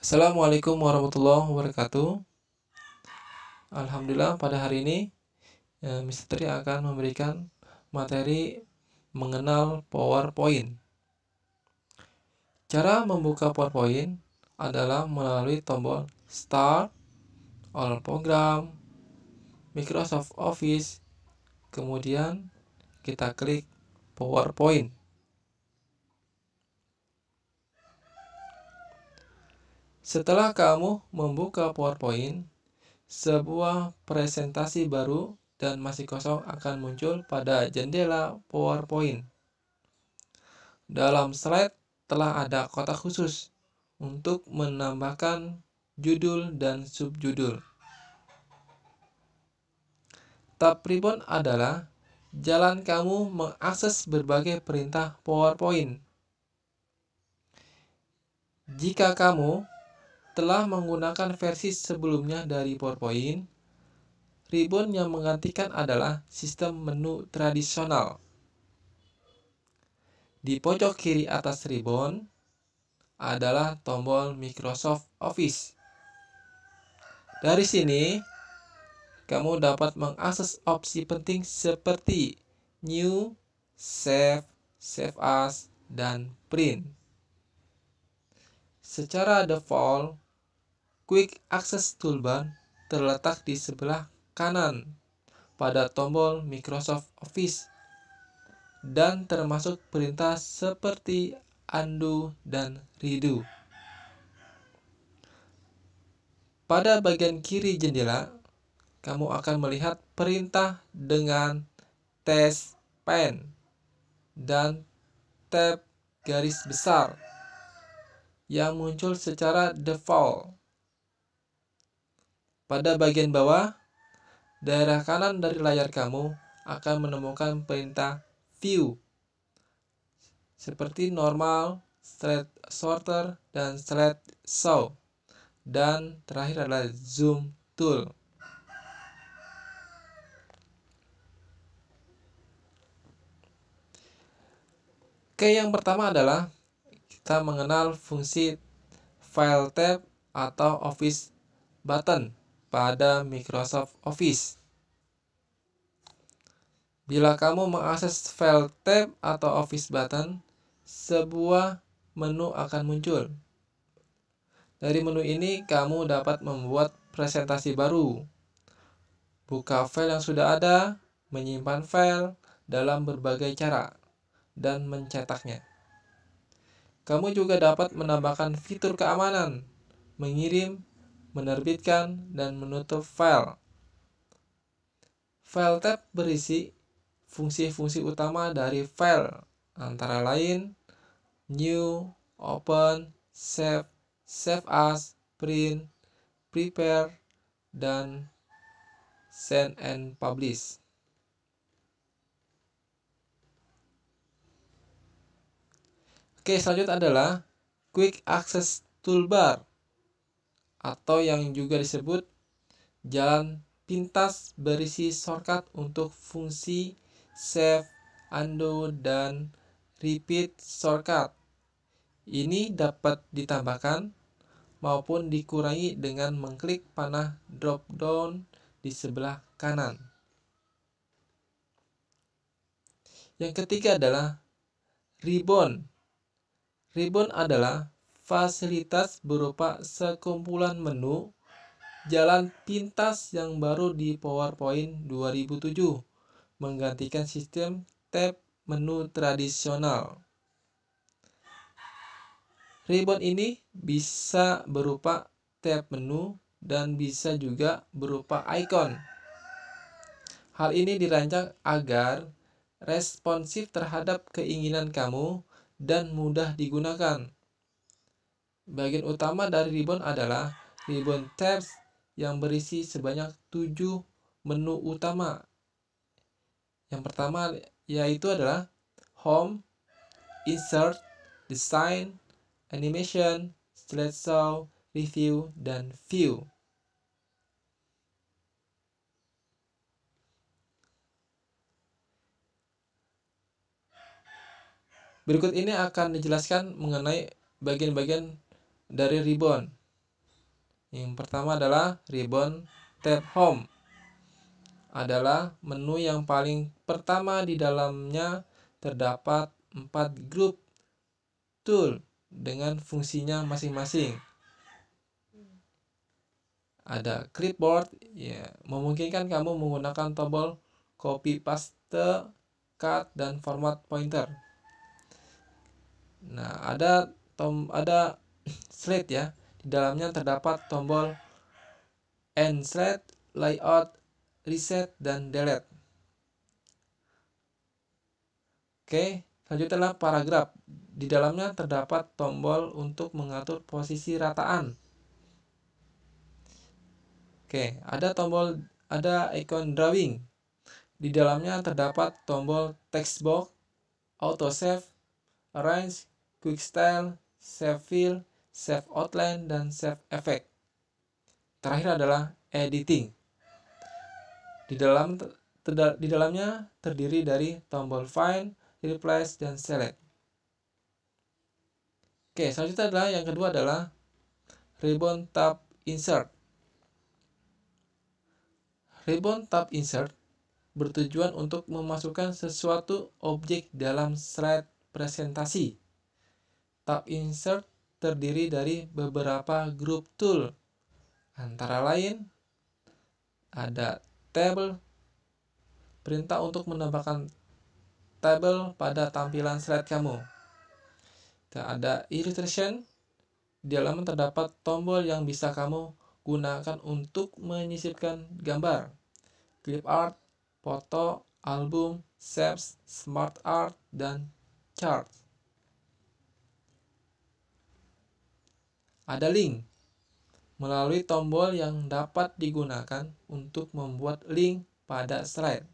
Assalamualaikum warahmatullahi wabarakatuh. Alhamdulillah pada hari ini Mr. Tri akan memberikan materi mengenal PowerPoint. Cara membuka PowerPoint adalah melalui tombol Start, All Program, Microsoft Office, kemudian kita klik PowerPoint. Setelah kamu membuka PowerPoint, sebuah presentasi baru dan masih kosong akan muncul pada jendela PowerPoint. Dalam slide telah ada kotak khusus untuk menambahkan judul dan subjudul. Tab ribbon adalah jalan kamu mengakses berbagai perintah PowerPoint. Jika kamu telah menggunakan versi sebelumnya dari PowerPoint, ribbon yang menggantikan adalah sistem menu tradisional. Di pojok kiri atas ribbon adalah tombol Microsoft Office. Dari sini, kamu dapat mengakses opsi penting seperti New, Save, Save As, dan Print. Secara default, Quick Access Toolbar terletak di sebelah kanan pada tombol Microsoft Office dan termasuk perintah seperti Undo dan Redo. Pada bagian kiri jendela, kamu akan melihat perintah dengan Task Pane dan tab garis besar yang muncul secara default. Pada bagian bawah, daerah kanan dari layar kamu akan menemukan perintah View seperti Normal, Slide Sorter, dan Slide Show. Dan terakhir adalah Zoom Tool. Oke, yang pertama adalah kita mengenal fungsi File Tab atau Office Button pada Microsoft Office. Bila kamu mengakses File Tab atau Office Button, sebuah menu akan muncul. Dari menu ini, kamu dapat membuat presentasi baru, buka file yang sudah ada, menyimpan file dalam berbagai cara, dan mencetaknya. Kamu juga dapat menambahkan fitur keamanan, mengirim, menerbitkan, dan menutup file. File tab berisi fungsi-fungsi utama dari file, antara lain New, Open, Save, Save As, Print, Prepare, dan Send and Publish. Oke, selanjutnya adalah Quick Access Toolbar atau yang juga disebut jalan pintas berisi shortcut untuk fungsi Save, Undo, dan Repeat shortcut. Ini dapat ditambahkan maupun dikurangi dengan mengklik panah drop down di sebelah kanan. Yang ketiga adalah ribbon. Ribbon adalah fasilitas berupa sekumpulan menu jalan pintas yang baru di PowerPoint 2007, menggantikan sistem tab menu tradisional. Ribbon ini bisa berupa tab menu dan bisa juga berupa icon. Hal ini dirancang agar responsif terhadap keinginan kamu dan mudah digunakan. Bagian utama dari ribbon adalah ribbon tabs yang berisi sebanyak 7 menu utama. Yang pertama yaitu adalah Home, Insert, Design, Animation, Slideshow, Review, dan View. Berikut ini akan dijelaskan mengenai bagian-bagian dari ribbon. Yang pertama adalah Ribbon tab Home. Adalah menu yang paling pertama, di dalamnya terdapat 4 grup tool dengan fungsinya masing-masing. Ada clipboard, ya, memungkinkan kamu menggunakan tombol copy paste, cut, dan format pointer. Nah, ada slide ya. Di dalamnya terdapat tombol end slide, layout, reset, dan delete. Oke, selanjutnya adalah paragraf. Di dalamnya terdapat tombol untuk mengatur posisi rataan. Oke, ada icon drawing. Di dalamnya terdapat tombol text box, auto save, arrange, quick style, save fill, save outline, dan save effect. Terakhir adalah editing. Di dalamnya terdiri dari tombol find, replace, dan select. Oke, selanjutnya adalah yang kedua adalah Ribbon tab insert. Ribbon tab insert bertujuan untuk memasukkan sesuatu objek dalam slide presentasi. Tab insert terdiri dari beberapa grup tool, antara lain ada table, perintah untuk menambahkan tabel pada tampilan slide kamu. Ada illustration, di dalamnya terdapat tombol yang bisa kamu gunakan untuk menyisipkan gambar, clip art, foto, album, shapes, smart art, dan chart. Ada link, melalui tombol yang dapat digunakan untuk membuat link pada slide.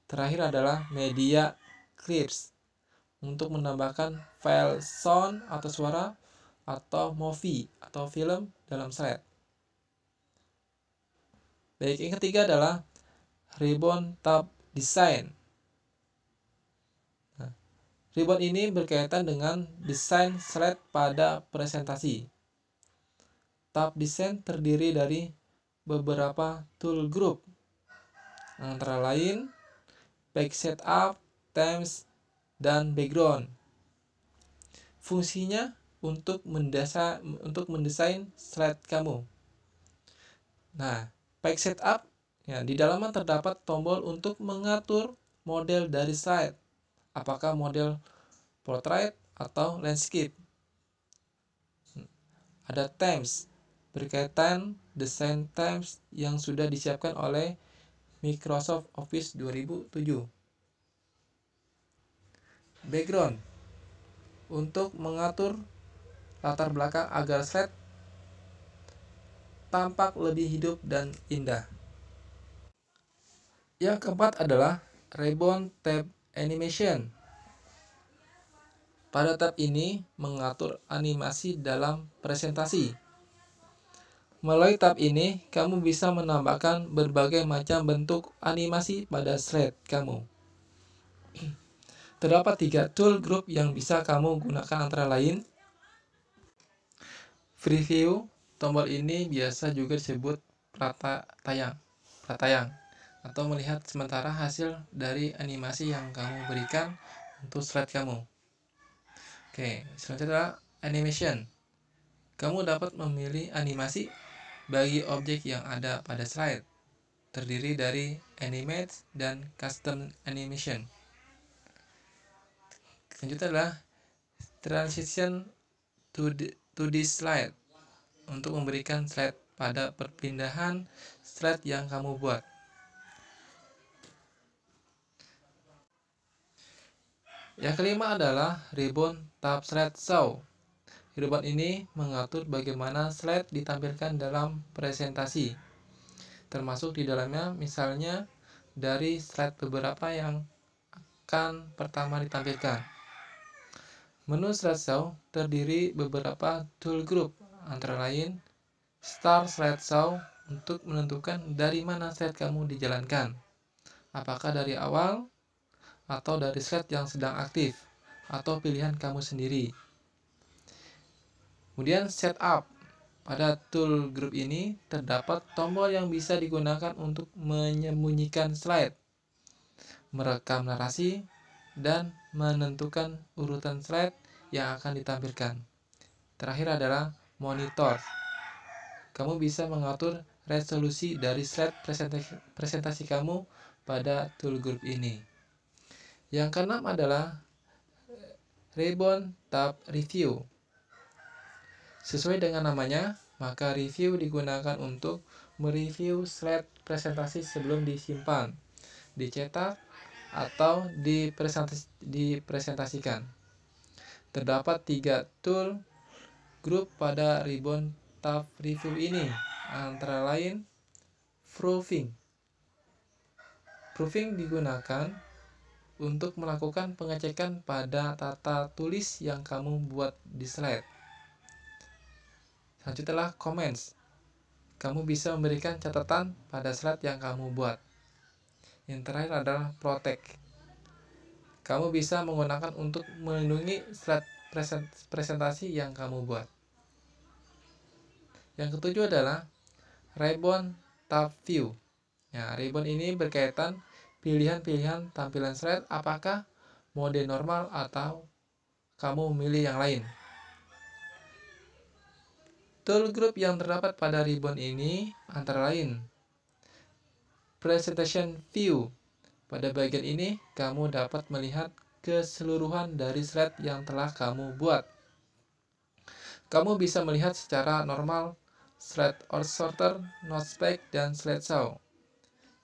Terakhir adalah media clips, untuk menambahkan file sound atau suara atau movie atau film dalam slide. Baik, yang ketiga adalah Ribbon tab design. Ribbon ini berkaitan dengan desain slide pada presentasi. Tab design terdiri dari beberapa tool group, antara lain page setup, themes, dan background. Fungsinya untuk mendesain slide kamu. Nah, page setup, ya, di dalamnya terdapat tombol untuk mengatur model dari slide, apakah model portrait atau landscape. Ada themes, berkaitan desain themes yang sudah disiapkan oleh Microsoft Office 2007. Background, untuk mengatur latar belakang agar slide tampak lebih hidup dan indah. Yang keempat adalah Ribbon tab animation. Pada tab ini mengatur animasi dalam presentasi. Melalui tab ini, kamu bisa menambahkan berbagai macam bentuk animasi pada slide kamu. Terdapat 3 tool group yang bisa kamu gunakan, antara lain preview. Tombol ini biasa juga disebut pratayang atau melihat sementara hasil dari animasi yang kamu berikan untuk slide kamu. Oke, selanjutnya adalah animation. Kamu dapat memilih animasi bagi objek yang ada pada slide, terdiri dari animate dan custom animation. Selanjutnya adalah transition to this slide, untuk memberikan slide pada perpindahan slide yang kamu buat. Yang kelima adalah Ribbon tab slide show. Ribbon ini mengatur bagaimana slide ditampilkan dalam presentasi, termasuk di dalamnya misalnya dari slide beberapa yang akan pertama ditampilkan. Menu slideshow terdiri beberapa tool group, antara lain Start Slideshow, untuk menentukan dari mana slide kamu dijalankan, apakah dari awal atau dari slide yang sedang aktif, atau pilihan kamu sendiri. Kemudian Setup, Pada tool group ini terdapat tombol yang bisa digunakan untuk menyembunyikan slide, merekam narasi, dan menentukan urutan slide yang akan ditampilkan. Terakhir adalah monitor. Kamu bisa mengatur resolusi dari slide presentasi kamu pada tool group ini. Yang keenam adalah Ribbon Tab Review. Sesuai dengan namanya, maka review digunakan untuk mereview slide presentasi sebelum disimpan, dicetak, atau dipresentasikan. Terdapat 3 tool group pada Ribbon Tab Review ini, antara lain proofing. Proofing digunakan untuk melakukan pengecekan pada tata tulis yang kamu buat di slide. Selanjutnya comments. Kamu bisa memberikan catatan pada slide yang kamu buat. Yang terakhir adalah protect. Kamu bisa menggunakan untuk melindungi slide presentasi yang kamu buat. Yang ketujuh adalah Ribbon Tab View. Ya, ribbon ini berkaitan pilihan-pilihan tampilan slide, apakah mode normal atau kamu memilih yang lain. Tool group yang terdapat pada ribbon ini antara lain Presentation View. Pada bagian ini, kamu dapat melihat keseluruhan dari slide yang telah kamu buat. Kamu bisa melihat secara normal slide sorter, notepack, dan slideshow.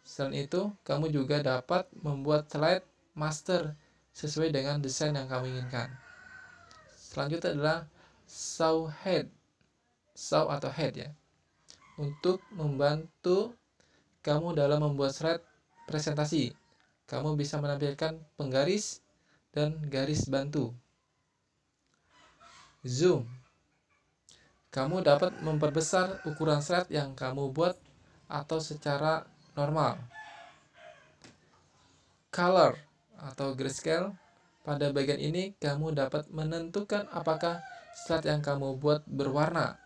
Selain itu, kamu juga dapat membuat slide master sesuai dengan desain yang kamu inginkan. Selanjutnya adalah show head. Show atau head ya, untuk membantu kamu dalam membuat slide presentasi. Kamu bisa menampilkan penggaris dan garis bantu. Zoom. Kamu dapat memperbesar ukuran slide yang kamu buat atau secara normal. Color atau grayscale. Pada bagian ini kamu dapat menentukan apakah slide yang kamu buat berwarna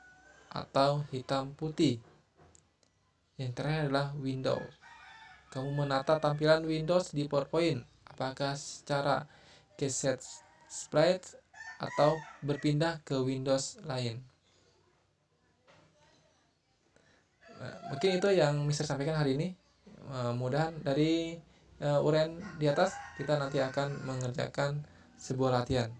atau hitam putih. Yang terakhir adalah Windows. Kamu menata tampilan Windows di PowerPoint, apakah secara keset slide atau berpindah ke Windows lain. Mungkin itu yang bisa sampaikan hari ini. Mudah-mudahan dari uraian di atas kita nanti akan mengerjakan sebuah latihan.